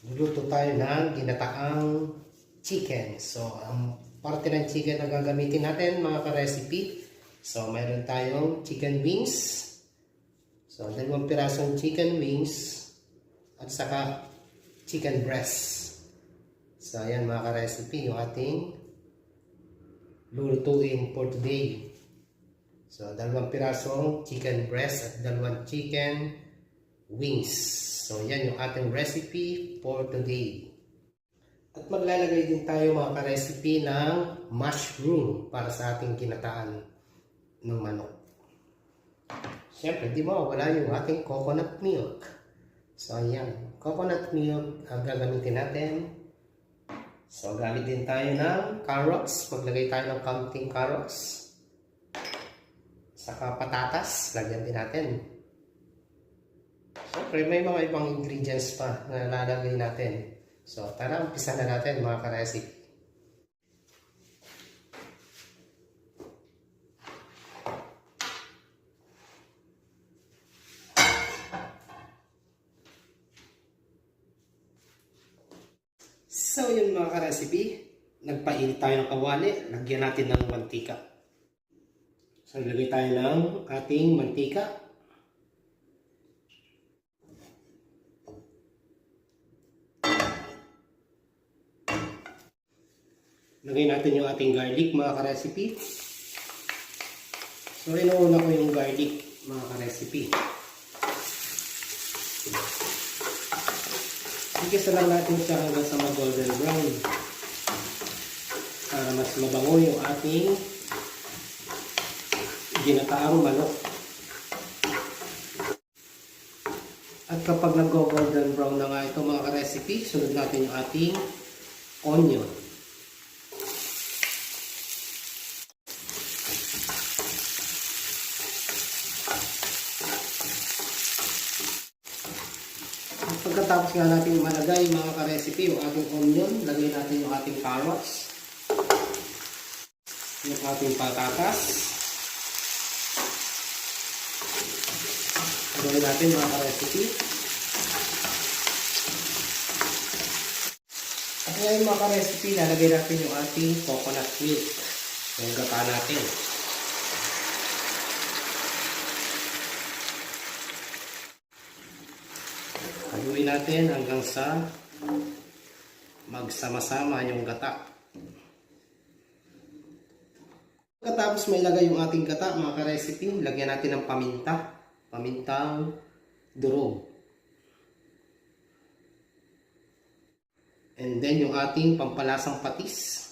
Luto tayo ng ginataang chicken. So, ang parte ng chicken na gagamitin natin mga ka-recipe. So, mayroon tayong chicken wings. So, 2 pirasong chicken wings at saka chicken breast. So, ayan mga ka-recipe yung ating lulutuin for today. So, 2 pirasong chicken breast at 2 chicken wings. So, yan yung ating recipe for today. At maglalagay din tayo mga ka-recipe ng mushroom para sa ating kinataan ng manok. Siyempre, di mawawala yung ating coconut milk. So, ayan. Coconut milk ang gagamitin natin. So, gamit din tayo ng carrots. Maglagay tayo ng counting carrots. Saka patatas. Lagyan din natin. Siyempre, may mga ibang ingredients pa na lalagay natin. So, tara, umpisa na natin mga ka-recipe. So, yun mga ka-recipe. Nagpainit tayo ng kawali. Lagyan natin ng mantika. So, ilagay tayo ng ating mantika. Lagay natin yung ating garlic mga ka-recipe. So, inuuna ko yung garlic mga ka-recipe. Igisa lang natin siya hanggang sa mag-golden brown para mas mabango yung ating ginataang manok. At kapag nag-golden brown na nga ito mga ka-recipe, sunod natin yung ating onion. Pagkatapos nga natin malagay mga ka-recipe yung ating onion, lagay natin yung ating carrots, yung ating patatas. Lagay natin mga ka-recipe. At ngayon mga ka-recipe, lalagay natin yung ating coconut milk, yung gata natin. Haluin natin hanggang sa magsama-sama yung gata. Pagkatapos may ilagay yung ating gata mga ka-recipe, lagyan natin ng paminta. Pamintang durog. And then yung ating pampalasang patis.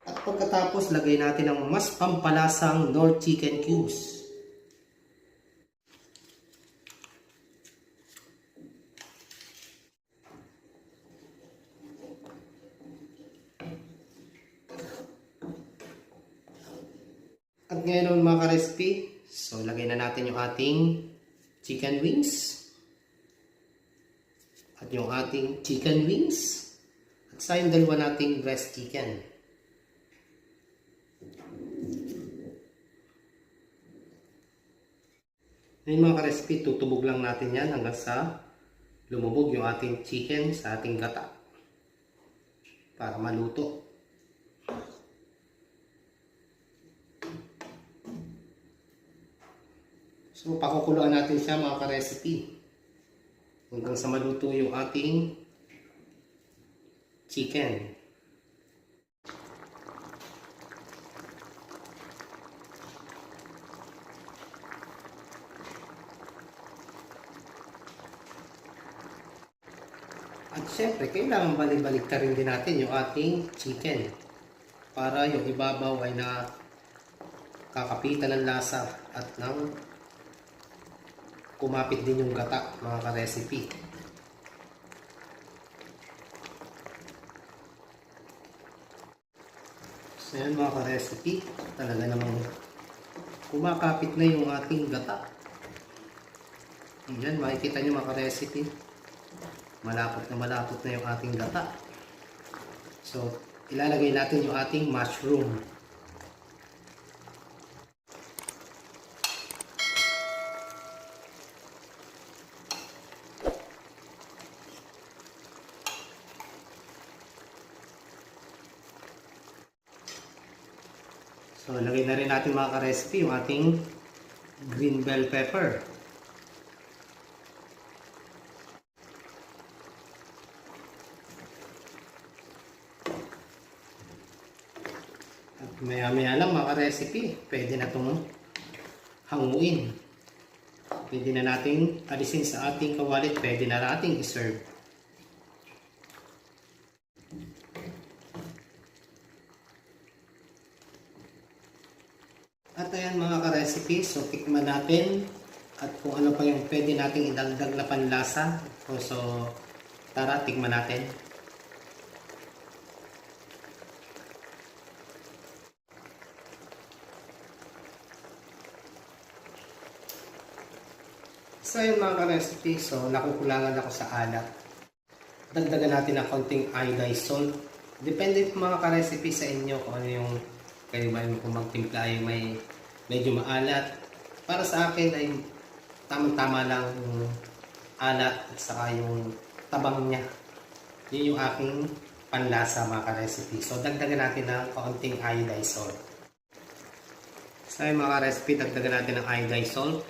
At pagkatapos lagay natin ang mas pampalasang Knorr chicken cubes. At ngayon mga ka-recipe, so lagay na natin yung ating chicken wings. At yung ating chicken wings. At sa yung dalawa nating breast chicken. Ngayon mga ka-recipe, tutubog lang natin yan hanggang sa lumubog yung ating chicken sa ating gata. Para maluto. So, pakukuluan natin siya mga ka-recipe hanggang sa maluto yung ating chicken. At syempre, kailangan balik-balik ta rin din natin yung ating chicken para yung ibabaw ay nakakapitan ng lasa at ng kumapit din yung gata mga ka-recipe. So yan mga ka-recipe, talaga namang kumakapit na yung ating gata. Yan, makikita nyo mga ka-recipe, malapot na yung ating gata. So ilalagay natin yung ating mushroom. So, lagay na rin natin mga ka-recipe yung ating green bell pepper. At maya-maya lang mga ka-recipe, pwede na itong hanguin. Pwede na natin alisin sa ating kawalit, pwede na natin i-serve. At ayan mga ka-recipe, so tikman natin at kung ano pa yung pwede nating idagdag na panlasa. So tara, tikman natin. So yun mga ka-recipe, so nakukulangan ako sa alat. Dagdagan natin ng konting iodized salt. Depende mga ka-recipe sa inyo kung ano yung kayo ba yung kung magtimpla ay may medyo maalat. Para sa akin ay tamang-tama lang yung alat at saka yung tabang niya. Yun yung aking panlasa mga ka-recipe. So dagdagan natin ng konting iodized salt. So yun mga ka-recipe, dagdagan natin ng iodized salt.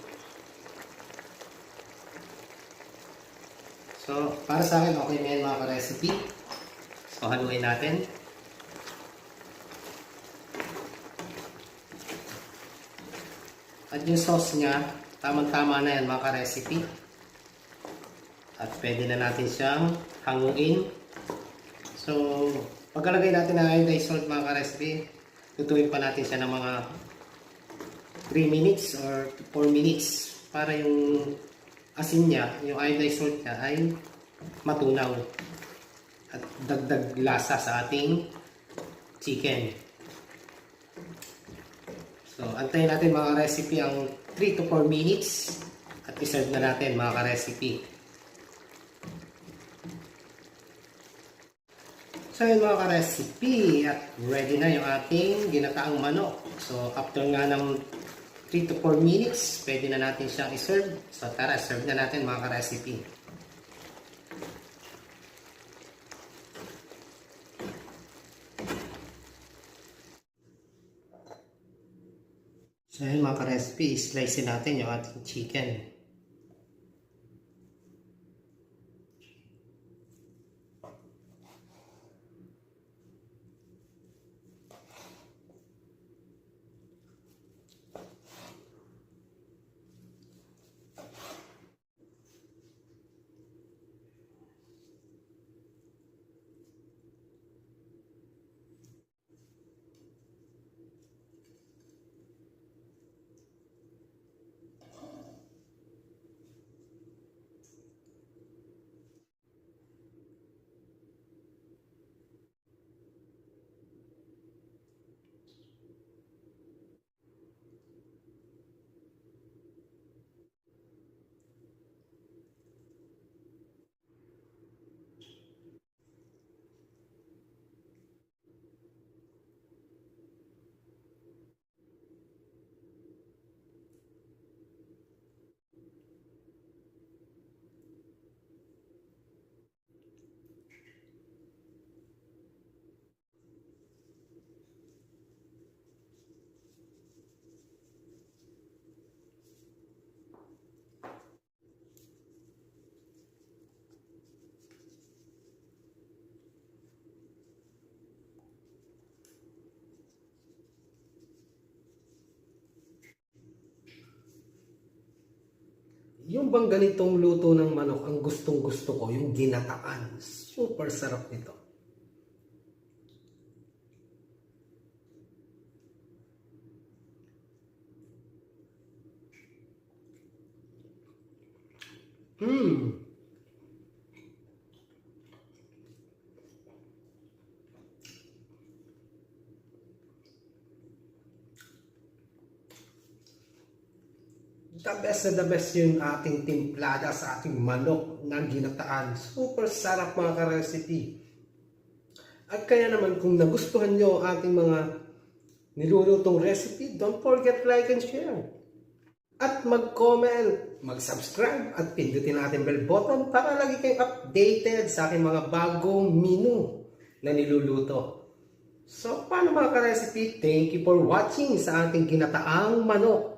So, para sa akin, okay na yan mga ka-recipe. So, haluin natin. At yung sauce niya, tamang-tama na yan mga ka-recipe. At pwede na natin siyang hanguin. So, pagkalagay natin ng iodized salt mga ka-recipe, tutuin pa natin siya ng mga 3 minutes or 4 minutes para yung asin niya, yung iodized salt niya ay matunaw at dagdag lasa sa ating chicken. So, antayin natin mga recipe ang 3 to 4 minutes at iserve na natin mga ka-recipe. So, yun mga ka-recipe at ready na yung ating ginataang manok. So, after nga ng 3 to 4 minutes, pwede na natin siyang iserve. So tara, serve na natin mga ka-recipe. So yun mga ka-recipe, slice natin yung ating chicken. Yung bang ganitong luto ng manok, ang gustong gusto ko, yung ginataan. Super sarap nito. The best yung ating timplada sa ating manok na ginataan. Super sarap mga ka-recipe. At kaya naman kung nagustuhan nyo ang ating mga nilulutong recipe, don't forget like and share. At mag-comment, mag-subscribe at pindutin natin bell button para lagi kayong updated sa aking mga bagong menu na niluluto. So, paano mga ka-recipe? Thank you for watching sa ating ginataang manok.